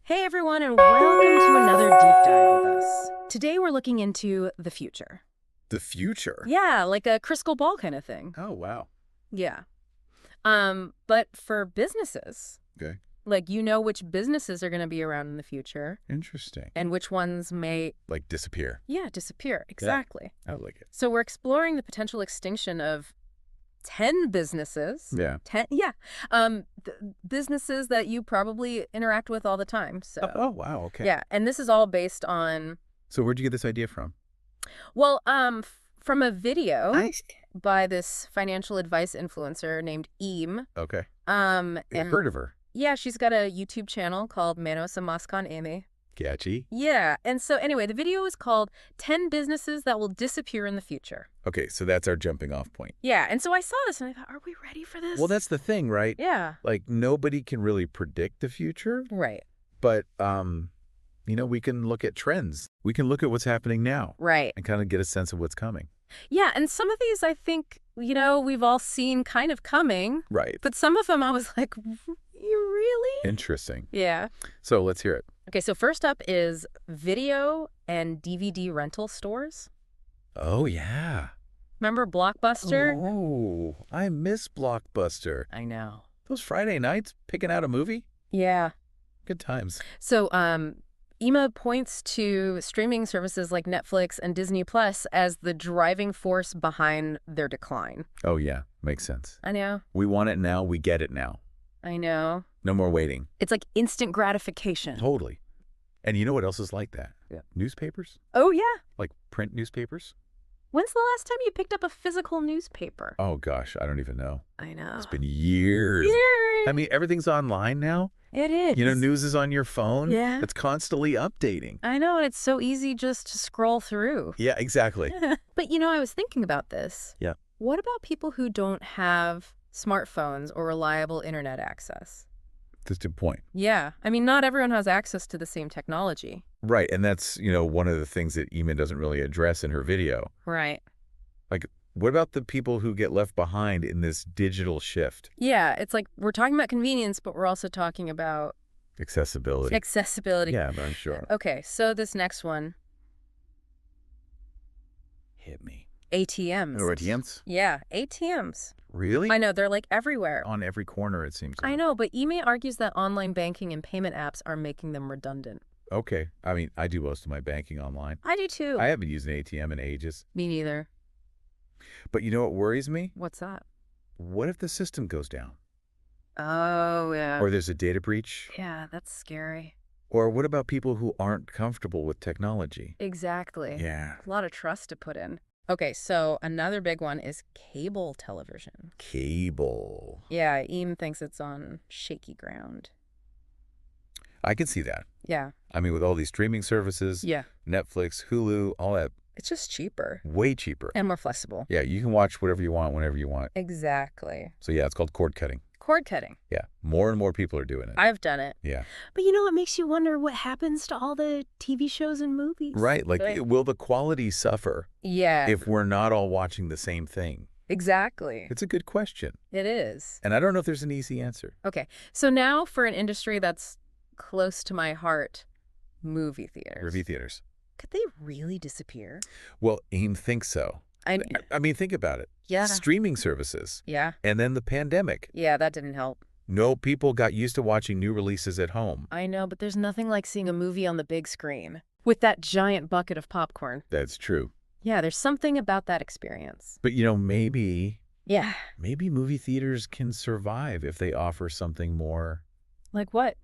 Hey everyone, and welcome to another deep dive with us. Today we're looking into the future. The future? Yeah, like a crystal ball kind of thing. Oh, wow. Yeah. But for businesses, Okay. like you know which businesses are going to be around in the future Interesting. and which ones may, Like disappear. yeah, disappear. Exactly. I like it. So we're exploring the potential extinction of 10 businesses. Yeah. 10, yeah. Businesses that you probably interact with all the time. So. Oh, wow. Okay. Yeah, and this is all based on, So where'd you get this idea from? well, from a video Nice. by this financial advice influencer named Eam. Okay. And Heard of her. yeah, she's got a YouTube channel called Menos con Amy. Catchy. Yeah, and so anyway, the video is called 10 Businesses That Will Disappear in the Future. Okay, so that's our jumping off point. Yeah, and so I saw this and I thought, are we ready for this? Well, that's the thing, right? Yeah. Like nobody can really predict the future, Right. but we can look at trends. We can look at what's happening now Right. and kind of get a sense of what's coming. Yeah, and some of these I think, we've all seen kind of coming. Right. But some of them I was like, you really? Interesting. Yeah. So let's hear it. Okay, so first up is video and DVD rental stores. Oh, yeah. Remember Blockbuster? Oh, I miss Blockbuster. I know. Those Friday nights picking out a movie? Yeah. Good times. So, EMA points to streaming services like Netflix and Disney Plus as the driving force behind their decline. Oh, yeah. Makes sense. I know. We want it now. We get it now. I know. No more waiting. It's like instant gratification. Totally. And you know what else is like that? Yeah. Newspapers? Oh, yeah. Like print newspapers? When's the last time you picked up a physical newspaper? Oh, gosh. I don't even know. I know. It's been years. I mean, everything's online now. It is. News is on your phone. Yeah. It's constantly updating. I know, and it's so easy just to scroll through. Yeah, exactly. But I was thinking about this. Yeah. What about people who don't have smartphones or reliable internet access? That's a good point. Yeah. I mean, not everyone has access to the same technology. Right. And that's, one of the things that Ema doesn't really address in her video. Right. Like, what about the people who get left behind in this digital shift? Yeah. It's like we're talking about convenience, but we're also talking about Accessibility. accessibility. Yeah, I'm sure. Okay. So this next one. Hit me. ATMs. Oh, ATMs? Yeah. ATMs. Really? I know. They're like everywhere. On every corner, it seems like. I know, but Ime argues that online banking and payment apps are making them redundant. Okay. I mean, I do most of my banking online. I do too. I haven't used an ATM in ages. Me neither. But you know what worries me? What's that? What if the system goes down? Oh, yeah. Or there's a data breach? Yeah, that's scary. Or what about people who aren't comfortable with technology? Exactly. Yeah. A lot of trust to put in. Okay, so another big one is cable television. Cable. Yeah, Eam thinks it's on shaky ground. I can see that. Yeah. I mean, with all these streaming services, Yeah. Netflix, Hulu, all that, It's just cheaper. way cheaper. And more flexible. Yeah, you can watch whatever you want, whenever you want. Exactly. So yeah, it's called cord cutting. Cord cutting. Yeah, more and more people are doing it. I've done it. Yeah. But it makes you wonder what happens to all the TV shows and movies. Right, like, will the quality suffer Yeah. if we're not all watching the same thing? Exactly. It's a good question. It is. And I don't know if there's an easy answer. Okay, so now for an industry that's close to my heart, movie theaters. Movie theaters. Could they really disappear? Well, AIM thinks so. I mean, think about it. Yeah. Streaming services. Yeah. And then the pandemic. Yeah, that didn't help. No, people got used to watching new releases at home. I know, but there's nothing like seeing a movie on the big screen with that giant bucket of popcorn. That's true. Yeah, there's something about that experience. But, maybe Yeah. movie theaters can survive if they offer something more, Like what?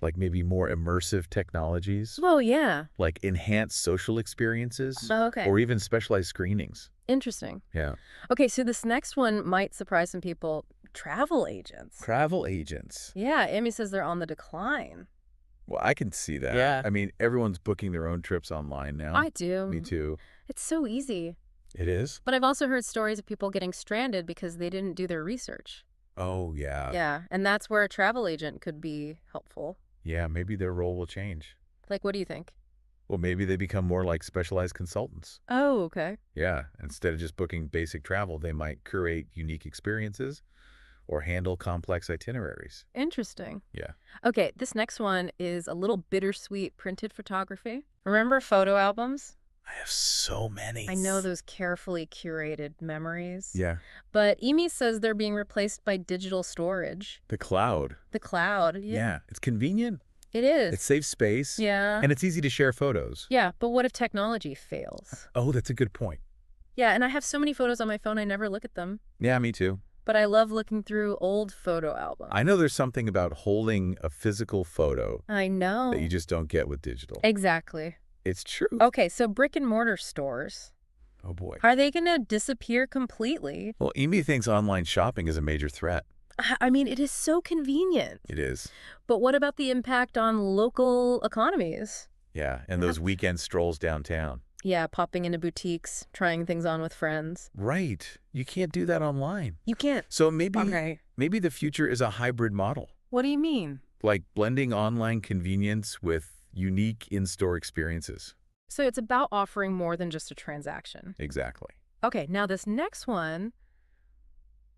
like maybe more immersive technologies, Well, yeah. like enhanced social experiences, Oh, okay. or even specialized screenings. Interesting. Yeah. Okay, so this next one might surprise some people. Travel agents. Travel agents. Yeah, Amy says they're on the decline. Well, I can see that. Yeah. I mean, everyone's booking their own trips online now. I do. Me too. It's so easy. It is? But I've also heard stories of people getting stranded because they didn't do their research. Oh, yeah. Yeah, and that's where a travel agent could be helpful. Yeah, maybe their role will change. Like, what do you think? Well, maybe they become more like specialized consultants. Oh, okay. Yeah, instead of just booking basic travel, they might curate unique experiences Or handle complex itineraries. Interesting. Yeah. Okay, this next one is a little bittersweet printed photography. Remember photo albums? I have so many. I know those carefully curated memories. Yeah. But Emi says they're being replaced by digital storage. The cloud. The cloud. Yeah. It's convenient. It is. It saves space. Yeah. And it's easy to share photos. Yeah, but what if technology fails? Oh, that's a good point. Yeah, and I have so many photos on my phone, I never look at them. Yeah, me too. But I love looking through old photo albums. I know there's something about holding a physical photo I know. that you just don't get with digital. Exactly. It's true. Okay, so brick and mortar stores, Oh, boy. are they going to disappear completely? Well, Amy thinks online shopping is a major threat. I mean, it is so convenient. It is. But what about the impact on local economies? Yeah, and those weekend strolls downtown. Yeah, popping into boutiques, trying things on with friends. Right. You can't do that online. You can't. So maybe the future is a hybrid model, What do you mean? like blending online convenience with unique in-store experiences. So it's about offering more than just a transaction. Exactly. Okay, now this next one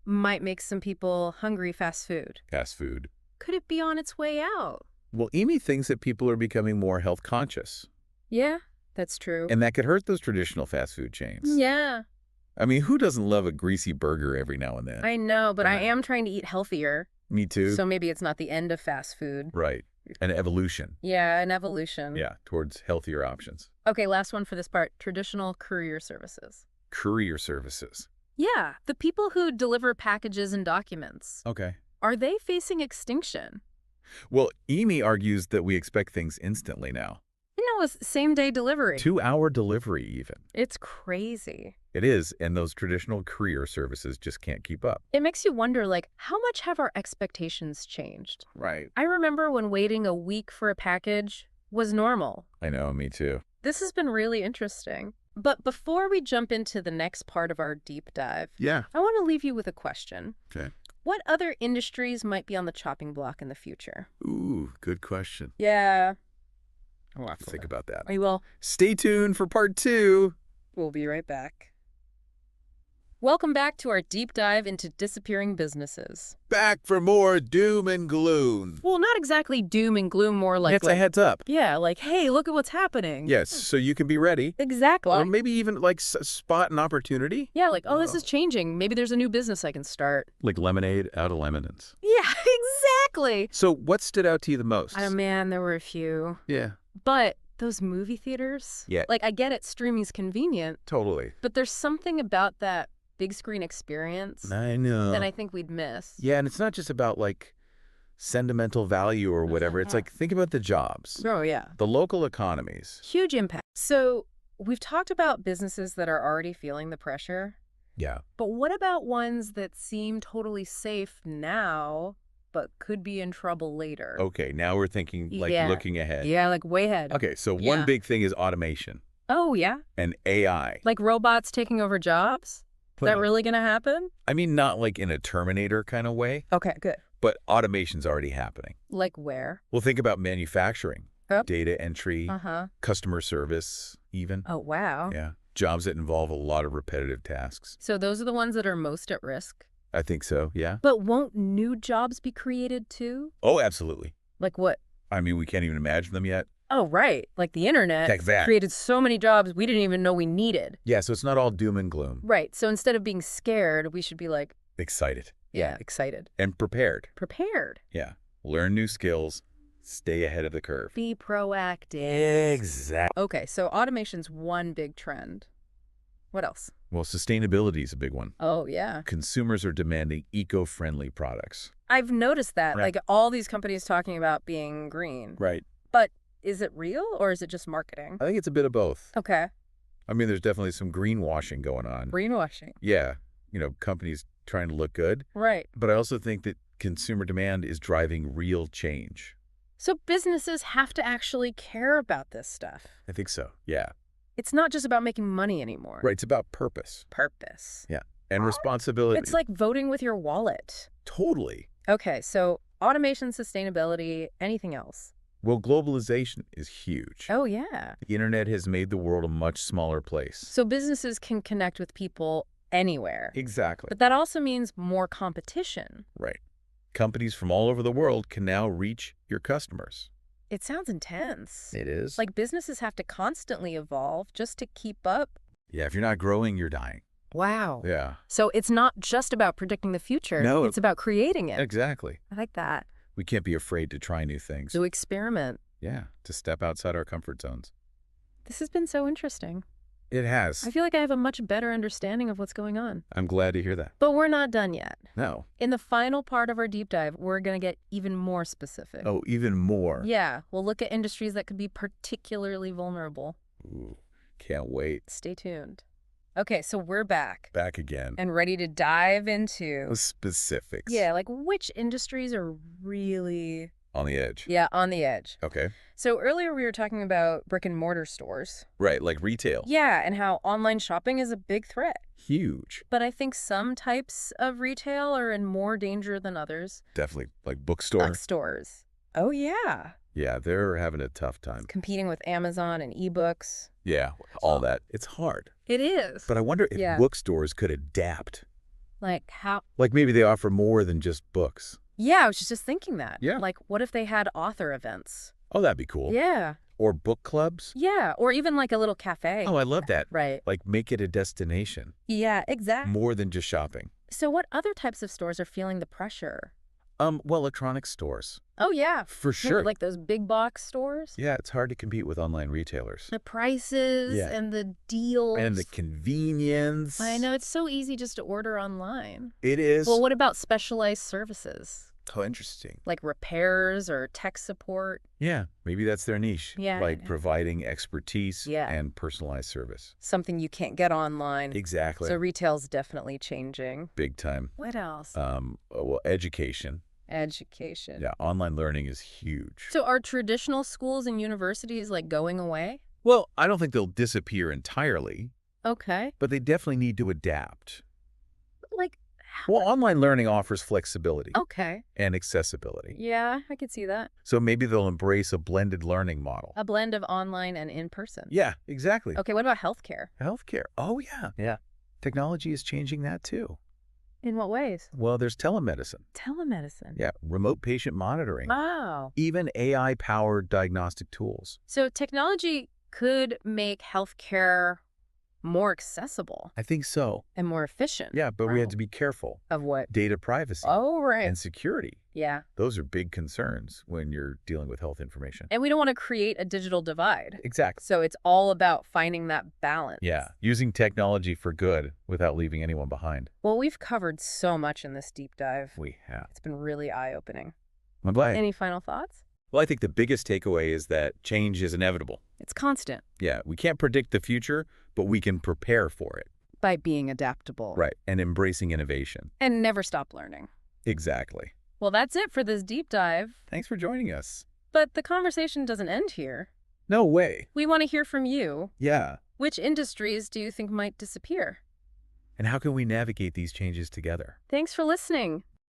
might make some people hungry fast food. Fast food. Could it be on its way out? Well, Amy thinks that people are becoming more health conscious, Yeah, that's true. and that could hurt those traditional fast food chains. Yeah, I mean, who doesn't love a greasy burger every now and then? I know, but I Right. am trying to eat healthier. Me too. So maybe it's not the end of fast food. Right. An evolution. Yeah, an evolution. Yeah, towards healthier options. Okay, last one for this part. Traditional courier services. Courier services. Yeah, the people who deliver packages and documents. Okay. Are they facing extinction? Well, Amy argues that we expect things instantly now. You know, it's same-day delivery. 2-hour delivery even. It's crazy. It is, and those traditional courier services just can't keep up. It makes you wonder, like, how much have our expectations changed? Right. I remember when waiting a week for a package was normal. I know, me too. This has been really interesting. But before we jump into the next part of our deep dive, Yeah. I want to leave you with a question. Okay. What other industries might be on the chopping block in the future? Ooh, good question. Yeah. I'll have to think about that. We will. Stay tuned for part 2. We'll be right back. Welcome back to our deep dive into disappearing businesses. Back for more doom and gloom. Well, not exactly doom and gloom, more like... It's a heads up. Yeah, like, hey, look at what's happening. Yes, so you can be ready. Exactly. Or maybe even like spot an opportunity. Yeah, like, oh, this is changing. Maybe there's a new business I can start. Like lemonade out of lemons. Yeah, exactly. So what stood out to you the most? Oh, man, there were a few. Yeah. But those movie theaters? Yeah. Like, I get it, streaming's convenient, Totally. but there's something about that big screen experience I know. that I think we'd miss. Yeah, and it's not just about like sentimental value or whatever. It's like, think about the jobs, Oh, yeah. the local economies. Huge impact. So we've talked about businesses that are already feeling the pressure, Yeah. but what about ones that seem totally safe now, but could be in trouble later? Okay, now we're thinking like Yeah. looking ahead. Yeah, like way ahead. Okay, so Yeah. one big thing is automation Oh, yeah? and AI. Like robots taking over jobs? Is that really going to happen? I mean, not like in a Terminator kind of way, Okay, good. but automation's already happening. Like where? Well, think about manufacturing, Yep. data entry, Uh-huh. customer service even. Oh, wow. Yeah, jobs that involve a lot of repetitive tasks. So those are the ones that are most at risk. I think so, yeah. But won't new jobs be created too? Oh, absolutely. Like what? I mean, we can't even imagine them yet. Oh, right. Like the internet Like that. created so many jobs we didn't even know we needed. Yeah, so it's not all doom and gloom. Right. So instead of being scared, we should be like, Excited. yeah, excited. And prepared. Prepared. Yeah. Learn new skills. Stay ahead of the curve. Be proactive. Exactly. Okay, so automation's one big trend. What else? Well, sustainability is a big one. Oh, yeah. Consumers are demanding eco-friendly products. I've noticed that. Right. Like all these companies talking about being green. Right. But is it real or is it just marketing? I think it's a bit of both. Okay. I mean, there's definitely some greenwashing going on. Greenwashing. Yeah. You know, companies trying to look good. Right. But I also think that consumer demand is driving real change. So businesses have to actually care about this stuff. I think so. Yeah. It's not just about making money anymore. Right. It's about purpose. Purpose. Yeah. And responsibility. It's like voting with your wallet. Totally. Okay, so automation, sustainability, anything else? Well, globalization is huge. Oh, yeah. The internet has made the world a much smaller place. So businesses can connect with people anywhere. Exactly. But that also means more competition. Right. Companies from all over the world can now reach your customers. It sounds intense. It is. Like businesses have to constantly evolve just to keep up. Yeah, if you're not growing, you're dying. Wow. Yeah. So it's not just about predicting the future. No. It's about creating it. Exactly. I like that. We can't be afraid to try new things. To experiment. Yeah, to step outside our comfort zones. This has been so interesting. It has. I feel like I have a much better understanding of what's going on. I'm glad to hear that. But we're not done yet. No. In the final part of our deep dive, we're going to get even more specific. Oh, even more. Yeah, we'll look at industries that could be particularly vulnerable. Ooh, can't wait. Stay tuned. Okay, so we're back. Back again. And ready to dive into... The specifics. Yeah, like which industries are really... On the edge. Yeah, on the edge. Okay. So earlier we were talking about brick and mortar stores. Right, like retail. Yeah, and how online shopping is a big threat. Huge. But I think some types of retail are in more danger than others. Definitely. Like bookstore. Bookstores. Oh, yeah. Yeah, they're having a tough time. Competing with Amazon and ebooks. Yeah, all that. It's hard. It is. But I wonder if bookstores could adapt. Like how? Like maybe they offer more than just books. Yeah, I was just thinking that. Yeah. Like what if they had author events? Oh, that'd be cool. Yeah. Or book clubs. Yeah, or even like a little cafe. Oh, I love that. Right. Like make it a destination. Yeah, exactly. More than just shopping. So what other types of stores are feeling the pressure? Well, electronic stores. Oh, yeah. For sure. Like those big box stores? Yeah, it's hard to compete with online retailers. The prices and the deals. And the convenience. I know, it's so easy just to order online. It is. Well, what about specialized services? Oh, interesting. Like repairs or tech support? Yeah, maybe that's their niche. Yeah. Like providing expertise Yeah. and personalized service. Something you can't get online. Exactly. So retail's definitely changing. Big time. What else? Well, education. Education. Yeah, online learning is huge. So are traditional schools and universities like going away? Well, I don't think they'll disappear entirely, Okay. but they definitely need to adapt. Like, Well, online learning offers flexibility okay. and accessibility. Yeah, I could see that. So maybe they'll embrace a blended learning model. A blend of online and in-person. Yeah, exactly. Okay, what about healthcare? Healthcare. Oh, yeah. Yeah. Technology is changing that too. In what ways? Well, there's telemedicine. Telemedicine. Yeah, remote patient monitoring. Wow. Even AI-powered diagnostic tools. So technology could make healthcare more accessible I think so. and more efficient. Yeah, but we Wow. have to be careful. Of what? Data privacy Oh, right. and security. Yeah. Those are big concerns when you're dealing with health information. And we don't want to create a digital divide. Exactly. So it's all about finding that balance. Yeah, using technology for good without leaving anyone behind. Well, we've covered so much in this deep dive. We have. It's been really eye-opening. I'm glad. Any final thoughts? Well, I think the biggest takeaway is that change is inevitable. It's constant. Yeah, we can't predict the future, but we can prepare for it. By being adaptable. Right, and embracing innovation. And never stop learning. Exactly. Well, that's it for this deep dive. Thanks for joining us. But the conversation doesn't end here. No way. We want to hear from you. Yeah. Which industries do you think might disappear? And how can we navigate these changes together? Thanks for listening.